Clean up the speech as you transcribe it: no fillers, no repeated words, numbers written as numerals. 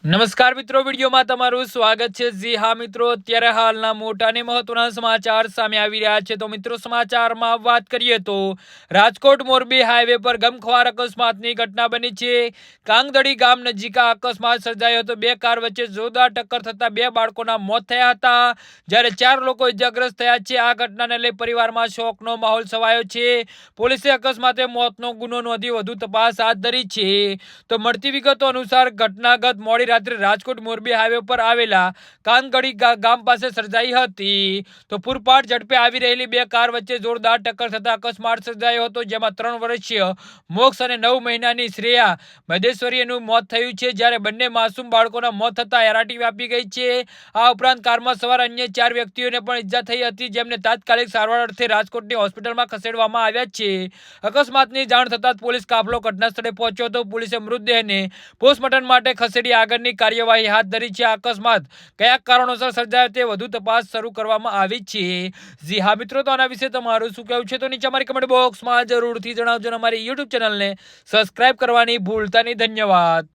નમસ્કાર મિત્રો, વિડીયોમાં તમારું સ્વાગત છે। જી હા મિત્રો, અત્યારે હાલના મોટા અને મહત્વના સમાચાર સામે આવી રહ્યા છે। તો મિત્રો, સમાચારમાં વાત કરીએ તો રાજકોટ મોરબી હાઈવે પર ગમખ્વાર અકસ્માતની ઘટના બની છે। કાંગદડી ગામ નજીક આ અકસ્માત સર્જાયો હતો। બે કાર વચ્ચે જોરદાર ટક્કર થતા બે બાળકોના મોત થયા હતા, જ્યારે 4 લોકો ઇજાગ્રસ્ત થયા છે। આ ઘટનાને લઈ પરિવારમાં શોકનો માહોલ છવાયો છે। પોલીસે અકસ્માતે મોતનો ગુનો નોંધી વધુ તપાસ હાથ ધરી છે। તો મળતી વિગતો અનુસાર ઘટનાગત મોડી રાત્રે રાજકોટ મોરબી હાઈવે પર આવેલા કાનગડી ગામ પાસે સર્જાઈ હતી। તો પૂરપાટ ઝડપે આવી રહેલી બે કાર વચ્ચે જોરદાર ટક્કર થતા અકસ્માત સર્જાયો હતો, જેમાં 3 વર્ષીય મોક્ષ અને 9 મહિનાની શ્રેયા મધેશ્વરીનું મોત થયું છે, જ્યારે બંને માસૂમ બાળકોના મોત થતા હેરાટી વ્યાપી ગઈ છે। આ ઉપરાંત કારમાં સવાર અન્ય 4 વ્યક્તિઓને પણ ઈજા થઈ હતી, જેમને તાત્કાલિક સારવાર અર્થે રાજકોટની હોસ્પિટલમાં ખસેડવામાં આવ્યા છે। અકસ્માતની જાણ થતાં પોલીસ કાફલો ઘટના સ્થળે પહોંચ્યો હતો। પોલીસે મૃતદેહને પોસ્ટમોર્ટમ માટે ખસેડી આગળની કાર્યવાહી હાથ ધરી છે। આ અકસ્માત કયા કારણોસર સર્જાયો તે વધુ તપાસ શરૂ કરવામાં આવી છે। જી હા મિત્રો, તો આના વિશે તમારું શું કહેવું છે તો નીચે અમારી કમેન્ટ બોક્સમાં જરૂરથી જણાવજો। અમારી યુટ્યુબ ચેનલને સબસ્ક્રાઇબ કરવાની ભૂલતા નહીં। ધન્યવાદ।